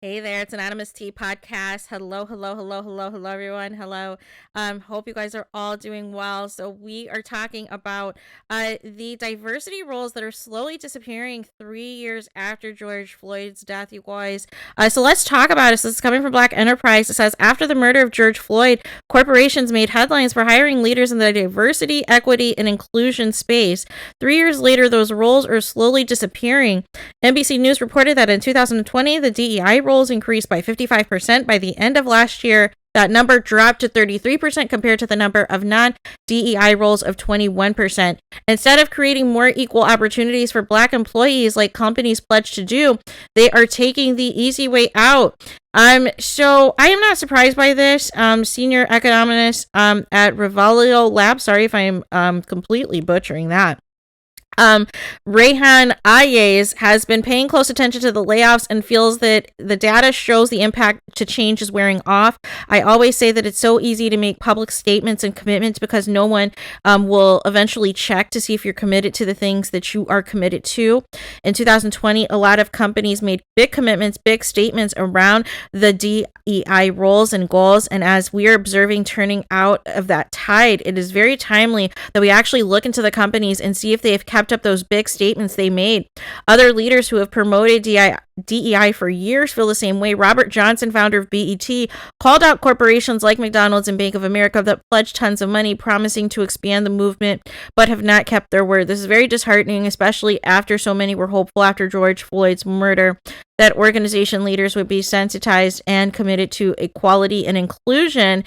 Hey there, it's Anonymous Tea Podcast. Hello, everyone. Hello. Hope you guys are all doing well. So we are talking about the diversity roles that are slowly disappearing 3 years after George Floyd's death, you guys. So let's talk about it. So this is coming from Black Enterprise. It says, after the murder of George Floyd, corporations made headlines for hiring leaders in the diversity, equity, and inclusion space. 3 years later, those roles are slowly disappearing. NBC News reported that in 2020, the DEI roles increased by 55%. By the end of last year, that number dropped to 33% compared to the number of non-DEI roles of 21%. Instead of creating more equal opportunities for Black employees like companies pledge to do, they are taking the easy way out. So I am not surprised by this. Senior economist at Revalio Lab, sorry if I'm completely butchering that. Rehan Ayes has been paying close attention to the layoffs and feels that the data shows the impact to change is wearing off. I always say that it's so easy to make public statements and commitments because no one will eventually check to see if you're committed to the things that you are committed to. In 2020, a lot of companies made big commitments, big statements around the DEI roles and goals. And as we are observing turning out of that tide, it is very timely that we actually look into the companies and see if they have kept up those big statements they made. Other leaders who have promoted DEI for years feel the same way. Robert Johnson, founder of BET, called out corporations like McDonald's and Bank of America that pledged tons of money promising to expand the movement but have not kept their word. This is very disheartening, especially after so many were hopeful after George Floyd's murder that organization leaders would be sensitized and committed to equality and inclusion,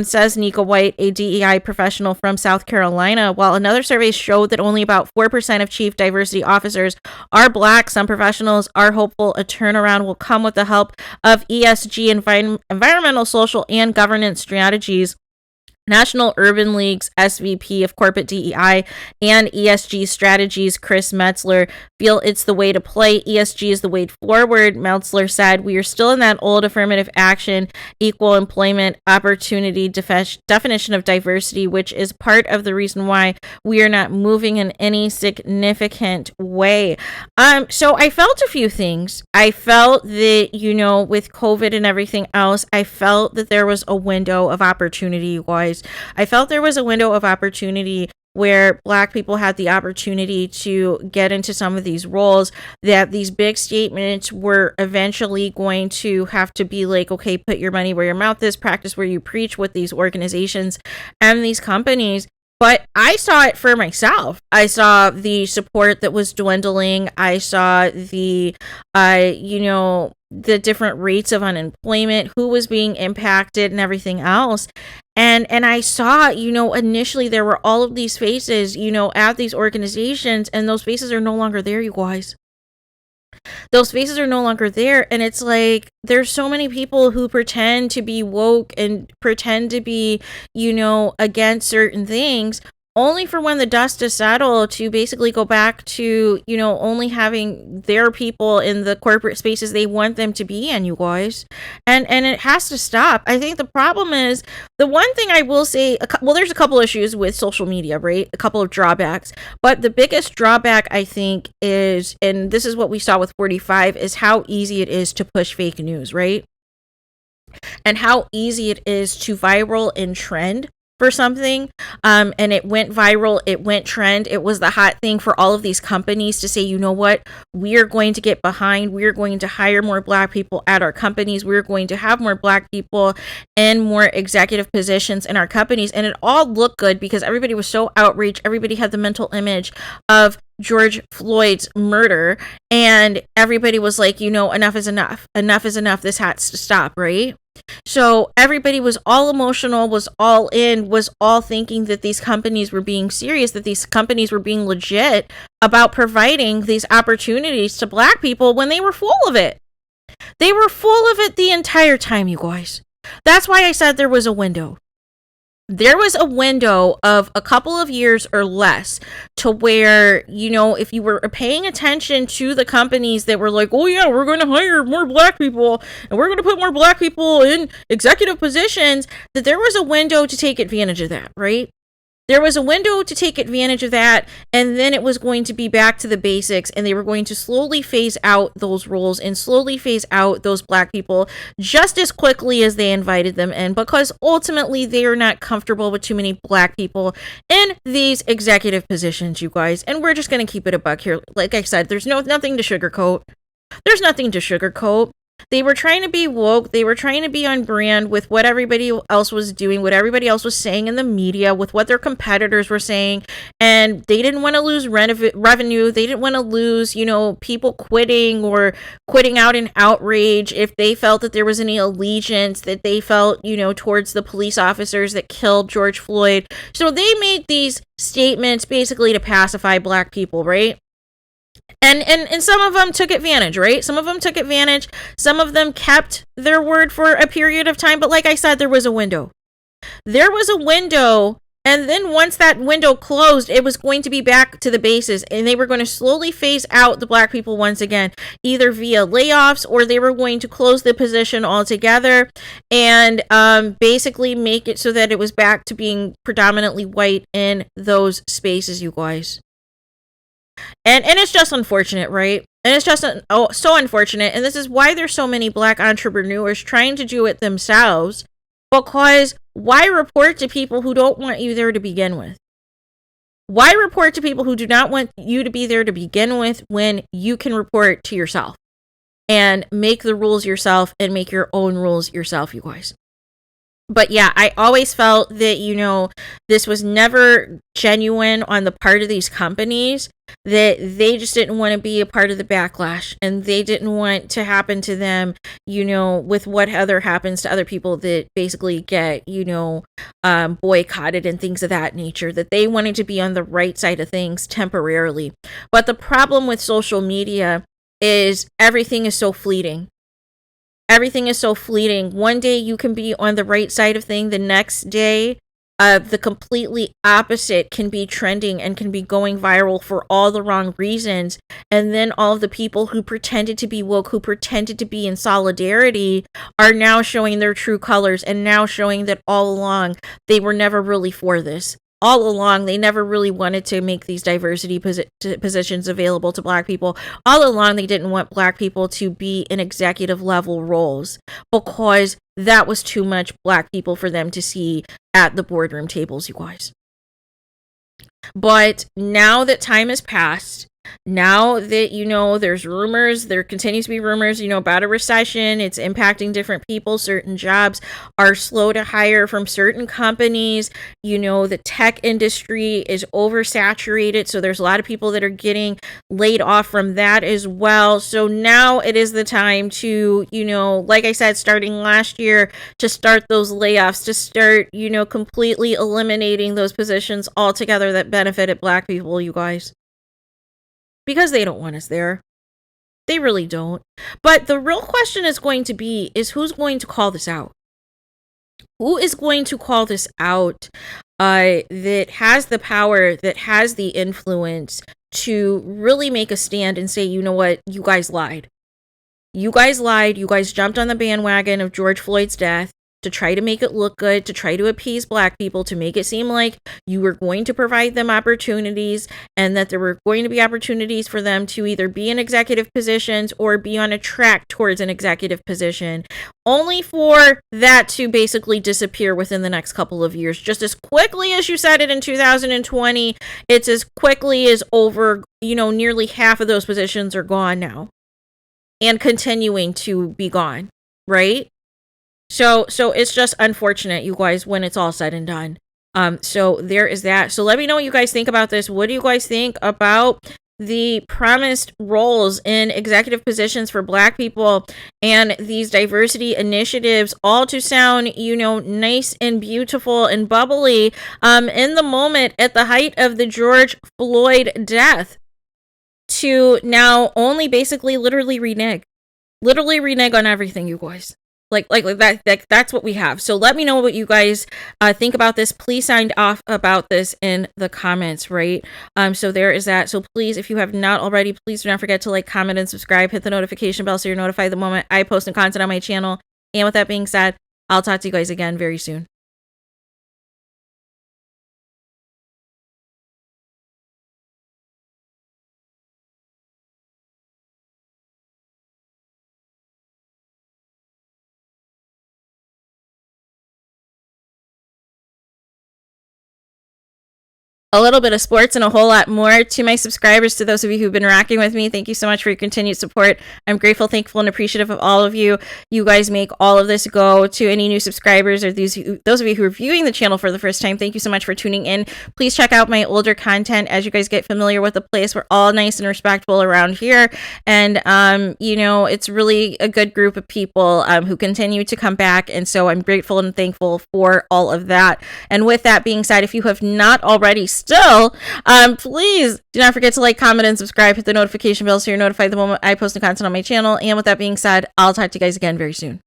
says Nika White, a DEI professional from South Carolina. While another survey showed that only about 4% of chief diversity officers are Black, some professionals are hopeful a turnaround will come with the help of ESG, environmental, social, and governance strategies. National Urban League's SVP of Corporate DEI and ESG Strategies, Chris Metzler, feel it's the way to play. ESG is the way forward, Metzler said. We are still in that old affirmative action, equal employment opportunity definition of diversity, which is part of the reason why we are not moving in any significant way. So I felt a few things. I felt that, with COVID and everything else, I felt that there was a window of opportunity, you guys. I felt there was a window of opportunity where Black people had the opportunity to get into some of these roles, that these big statements were eventually going to have to be like, okay, put your money where your mouth is, practice where you preach with these organizations and these companies. But I saw it for myself. I saw the support that was dwindling. I saw the different rates of unemployment, who was being impacted and everything else. And I saw, initially there were all of these faces, at these organizations, and those faces are no longer there, you guys. Those faces are no longer there. And it's like, there's so many people who pretend to be woke and pretend to be, against certain things, only for when the dust is settled to basically go back to, only having their people in the corporate spaces they want them to be in, you guys. And it has to stop. I think the problem is, the one thing I will say, there's a couple issues with social media, right? A couple of drawbacks. But the biggest drawback, I think, is, and this is what we saw with 45, is how easy it is to push fake news, right? And how easy it is to viral and trend for something, and it went viral, it went trend, it was the hot thing for all of these companies to say, you know what, we are going to get behind, we are going to hire more Black people at our companies, we're going to have more Black people in more executive positions in our companies. And it all looked good because everybody was so outraged, everybody had the mental image of George Floyd's murder, and everybody was like, enough is enough, this has to stop, right? So everybody was all emotional, was all in, was all thinking that these companies were being serious, that these companies were being legit about providing these opportunities to Black people, when they were full of it. They were full of it the entire time, you guys. That's why I said there was a window. There was a window of a couple of years or less to where, if you were paying attention to the companies that were like, oh yeah, we're going to hire more Black people and we're going to put more Black people in executive positions, that there was a window to take advantage of that, right? There was a window to take advantage of that, and then it was going to be back to the basics, and they were going to slowly phase out those roles and slowly phase out those black people just as quickly as they invited them in, because ultimately they are not comfortable with too many black people in these executive positions, you guys. And we're just going to keep it a buck here. Like I said, there's nothing to sugarcoat. There's nothing to sugarcoat. They were trying to be woke. They were trying to be on brand with what everybody else was doing, what everybody else was saying in the media, with what their competitors were saying. And they didn't want to lose revenue. They didn't want to lose, people quitting or quitting out in outrage if they felt that there was any allegiance that they felt, towards the police officers that killed George Floyd. So they made these statements basically to pacify black people, right? And some of them took advantage, right? Some of them took advantage. Some of them kept their word for a period of time. But like I said, there was a window. There was a window. And then once that window closed, it was going to be back to the bases. And they were going to slowly phase out the black people once again, either via layoffs, or they were going to close the position altogether and basically make it so that it was back to being predominantly white in those spaces, you guys. And it's just unfortunate, right? And it's just so unfortunate. And this is why there's so many black entrepreneurs trying to do it themselves. Because why report to people who don't want you there to begin with? Why report to people who do not want you to be there to begin with when you can report to yourself and make the rules yourself and make your own rules yourself, you guys? But yeah, I always felt that, this was never genuine on the part of these companies, that they just didn't want to be a part of the backlash, and they didn't want to happen to them, with what other happens to other people that basically get, boycotted and things of that nature, that they wanted to be on the right side of things temporarily. But the problem with social media is everything is so fleeting. Everything is so fleeting. One day you can be on the right side of things. The next day, the completely opposite can be trending and can be going viral for all the wrong reasons. And then all of the people who pretended to be woke, who pretended to be in solidarity, are now showing their true colors and now showing that all along they were never really for this. All along, they never really wanted to make these diversity positions available to black people. All along, they didn't want black people to be in executive level roles because that was too much black people for them to see at the boardroom tables, you guys. But now that time has passed, now that, there's rumors, there continues to be rumors, about a recession, it's impacting different people, certain jobs are slow to hire from certain companies, the tech industry is oversaturated, so there's a lot of people that are getting laid off from that as well. So now it is the time to, like I said, starting last year, to start those layoffs, to start, completely eliminating those positions altogether that benefited black people, you guys. Because they don't want us there. They really don't. But the real question is going to be, is who's going to call this out? Who is going to call this out that has the power, that has the influence to really make a stand and say, you know what, you guys lied. You guys lied. You guys jumped on the bandwagon of George Floyd's death to try to make it look good, to try to appease black people, to make it seem like you were going to provide them opportunities and that there were going to be opportunities for them to either be in executive positions or be on a track towards an executive position, only for that to basically disappear within the next couple of years. Just as quickly as you said it in 2020, it's as quickly as over, nearly half of those positions are gone now and continuing to be gone, right? So it's just unfortunate, you guys, when it's all said and done. So there is that. So let me know what you guys think about this. What do you guys think about the promised roles in executive positions for black people and these diversity initiatives, all to sound, nice and beautiful and bubbly in the moment at the height of the George Floyd death, to now only basically literally renege on everything, you guys. Like that's what we have. So let me know what you guys think about this. Please sound off about this in the comments, right? So there is that. So please, if you have not already, please do not forget to like, comment, and subscribe. Hit the notification bell so you're notified the moment I post new content on my channel. And with that being said, I'll talk to you guys again very soon. a little bit of sports and a whole lot more. To my subscribers, to those of you who've been rocking with me, thank you so much for your continued support. I'm grateful, thankful, and appreciative of all of you. You guys make all of this go. To any new subscribers or those of you who are viewing the channel for the first time, thank you so much for tuning in. Please check out my older content as you guys get familiar with the place. We're all nice and respectful around here, and it's really a good group of people who continue to come back, and so I'm grateful and thankful for all of that. And with that being said, if you have not already still, please do not forget to like, comment, and subscribe. Hit the notification bell so you're notified the moment I post new content on my channel. And with that being said, I'll talk to you guys again very soon.